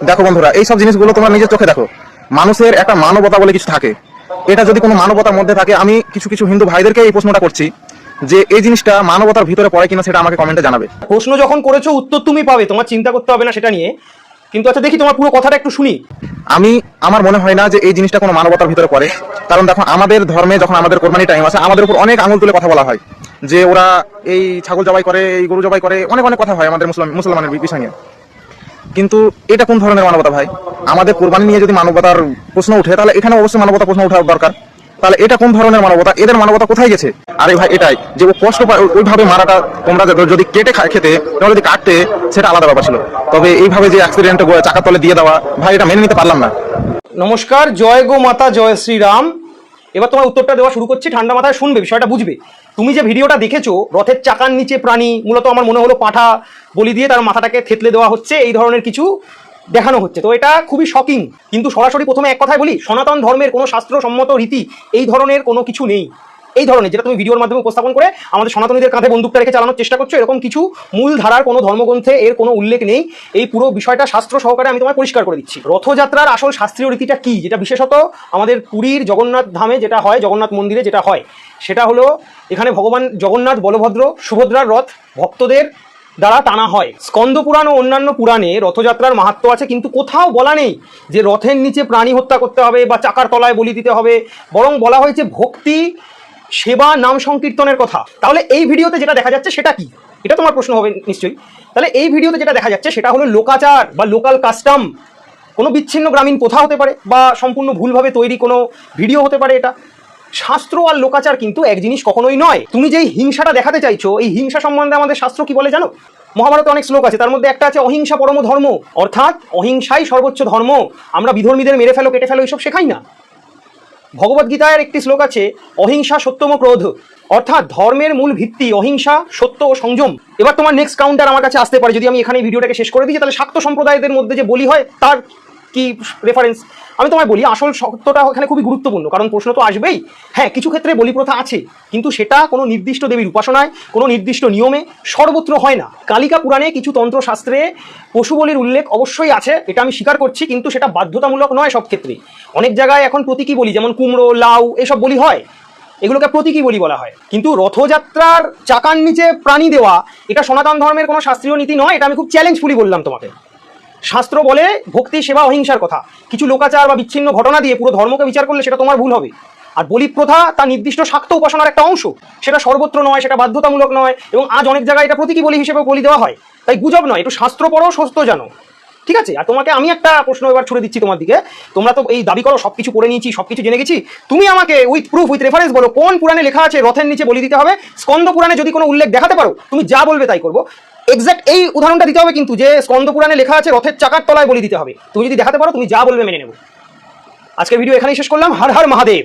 দেখো বন্ধুরা, এইসব জিনিসগুলো তোমরা নিজের চোখে দেখো। মানুষের একটা মানবতা বলে কিছু থাকে। এটা যদি কোনো মানবতার মধ্যে থাকে, আমি কিছু কিছু হিন্দু ভাইদেরকে এই প্রশ্নটা করছি যে এই জিনিসটা মানবতার ভিতরে পড়ে কিনা, সেটা আমাকে কমেন্টে জানাবে। প্রশ্ন যখন করেছো উত্তর তুমি পাবে, তোমার চিন্তা করতে হবে না সেটা নিয়ে। কিন্তু আচ্ছা দেখি তোমার পুরো কথাটা একটু শুনি। আমার মনে হয় না যে এই জিনিসটা কোনো মানবতার ভিতরে পড়ে। কারণ দেখো, আমাদের ধর্মে যখন আমাদের কোরবানি টাইম আসে, আমাদের উপর অনেক আঙুল তুলে কথা বলা হয় যে ওরা এই ছাগল জবাই করে, এই গরু জবাই করে, অনেক অনেক কথা হয় আমাদের মুসলমানের বিষয় নিয়ে। কিন্তু এটা কোন ধরনের মানবতা ভাই? আমাদের কোরবানি নিয়ে যদি মানবতার প্রশ্ন উঠে, তাহলে এখানে অবশ্যই মানবতা প্রশ্ন ওঠা দরকার। তাহলে এটা কোন ধরনের মানবতা? এদের মানবতা কোথায় গেছে? আরে ভাই, এটাই যে ও কষ্ট পায় ওইভাবে মারাটা, তোমরা যদি কেটে খেতে, তোমরা যদি কাটতে, সেটা আলাদা ব্যাপার ছিল। তবে এইভাবে যে অ্যাক্সিডেন্টে চাকার তলে দিয়ে দেওয়া, ভাই এটা মেনে নিতে পারলাম না। নমস্কার, জয় গো মাতা, জয় শ্রীরাম। এবার তোমার উত্তরটা দেওয়া শুরু করছি, ঠান্ডা মাথায় শুনবে, বিষয়টা বুঝবে। তুমি যে ভিডিওটা দেখেছো, রথের চাকার নিচে প্রাণী, মূলত আমার মনে হলো পাঁঠা বলি দিয়ে তার মাথাটাকে থেতলে দেওয়া হচ্ছে, এই ধরনের কিছু দেখানো হচ্ছে। তো এটা খুবই শকিং। কিন্তু সরাসরি প্রথমে এক কথায় বলি, সনাতন ধর্মের কোনো শাস্ত্রসম্মত রীতি এই ধরনের কোনো কিছু নেই। এই ধরনের যেটা তুমি ভিডিওর মাধ্যমে উপস্থাপন করে আমাদের সনাতনীদের কাঁধে বন্দুকটা রেখে চালানোর চেষ্টা করছো, এরকম কিছু মূল ধারার কোনো ধর্মগ্রন্থে এর কোনো উল্লেখ নেই। এই পুরো বিষয়টা শাস্ত্র সহকারে আমি তোমায় পরিষ্কার করে দিচ্ছি। রথযাত্রার আসল শাস্ত্রীয় রীতিটা কি, যেটা বিশেষত আমাদের পুরীর জগন্নাথ ধামে যেটা হয়, জগন্নাথ মন্দিরে যেটা হয়, সেটা হলো এখানে ভগবান জগন্নাথ, বলভদ্র, সুভদ্রার রথ ভক্তদের দ্বারা টানা হয়। স্কন্দ পুরাণ ও অন্যান্য পুরাণে রথযাত্রার মাহাত্ম্য আছে, কিন্তু কোথাও বলা নেই যে রথের নিচে প্রাণী হত্যা করতে হবে বা চাকার তলায় বলি দিতে হবে। বরং বলা হয়েছে ভক্তি, সেবা, নাম সংকীর্তনের কথা। তাহলে এই ভিডিওতে যেটা দেখা যাচ্ছে সেটা কি? এটা তোমার প্রশ্ন হবে নিশ্চয়ই। তাহলে এই ভিডিওতে যেটা দেখা যাচ্ছে সেটা হলো লোকাচার বা লোকাল কাস্টম। কোনো বিচ্ছিন্ন গ্রামীণ প্রথা হতে পারে বা সম্পূর্ণ ভুলভাবে তৈরি কোনো ভিডিও হতে পারে। এটা শাস্ত্র আর লোকাচার কিন্তু এক জিনিস কখনোই নয়। তুমি যেই হিংসাটা দেখাতে চাইছো, এই হিংসা সম্বন্ধে আমাদের শাস্ত্র কি বলে জানো? মহাভারতে অনেক শ্লোক আছে, তার মধ্যে একটা আছে অহিংসা পরম ধর্ম, অর্থাৎ অহিংসাই সর্বোচ্চ ধর্ম। আমরা বিধর্মীদের মেরে ফেলো, কেটে ফেলো, এইসব শেখাই না। ভগবদ্গীতার একটি শ্লোক আছে অহিংসা সত্যম ক্রোধ, অর্থাৎ ধর্মের মূল ভিত্তি অহিংসা, সত্য ও সংযম। এবার তোমার নেক্সট কাউন্টার আমার কাছে আসতে পারে, যদি আমি এখানে ভিডিওটাকে শেষ করে দিই, তাহলে শাক্ত সম্প্রদায়দের মধ্যে যে বলি হয় তার কি রেফারেন্স? আমি তোমায় বলি, আসল সত্যটা এখানে খুবই গুরুত্বপূর্ণ, কারণ প্রশ্ন তো আসবেই। হ্যাঁ, কিছু ক্ষেত্রে বলি প্রথা আছে, কিন্তু সেটা কোনো নির্দিষ্ট দেবীর উপাসনায়, কোনো নির্দিষ্ট নিয়মে সর্বত্র হয় না। কালিকা পুরাণে কিছু তন্ত্রশাস্ত্রে পশু বলির উল্লেখ অবশ্যই আছে, এটা আমি স্বীকার করছি, কিন্তু সেটা বাধ্যতামূলক নয় সব ক্ষেত্রে। অনেক জায়গায় এখন প্রতীকী বলি, যেমন কুমড়ো, লাউ, এসব বলি হয়, এগুলোকে প্রতীকী বলি বলা হয়। কিন্তু রথযাত্রার চাকার নিচে প্রাণী দেওয়া, এটা সনাতন ধর্মের কোনো শাস্ত্রীয় নীতি নয়। এটা আমি খুব চ্যালেঞ্জফুলি বললাম তোমাকে। শাস্ত্র বলে ভক্তি, সেবা, অহিংসার কথা। কিছু লোকাচার বা বিচ্ছিন্ন ঘটনা দিয়ে পুরো ধর্মকে বিচার করলে সেটা তোমার ভুল হবে। আর বলি প্রথা তার নির্দিষ্ট শাক্ত উপাসনার একটা অংশ, সেটা সর্বত্র নয়, সেটা বাধ্যতামূলক নয়, এবং আজ অনেক জায়গায় এটা প্রতীকী বলি হিসেবে বলি দেওয়া হয়। তাই গুজব নয়, একটু শাস্ত্র পড়ো, সত্য জানো, ঠিক আছে? আর তোমাকে আমি একটা প্রশ্ন এবার ছুড়ে দিচ্ছি তোমার দিকে। তোমরা তো এই দাবি করো সবকিছু পড়ে নিয়েছি, সবকিছু জেনে গেছি। তুমি আমাকে উইথ প্রুফ, উইথ রেফারেন্স বলো, কোন পুরাণে লেখা আছে রথের নিচে বলি দিতে হবে? স্কন্দ পুরাণে যদি কোনো উল্লেখ দেখাতে পারো, তুমি যা বলবে তাই করবো। এক্সাক্ট এই উদাহরণটা দিতে হবে কিন্তু, যে স্কন্দ পুরাণে লেখা আছে রথের চাকার তলায় বলি দিতে হবে। তুমি যদি দেখাতে পারো, তুমি যা বলবে মেনে নেব। আজকের ভিডিও এখানেই শেষ করলাম। হর হর মহাদেব।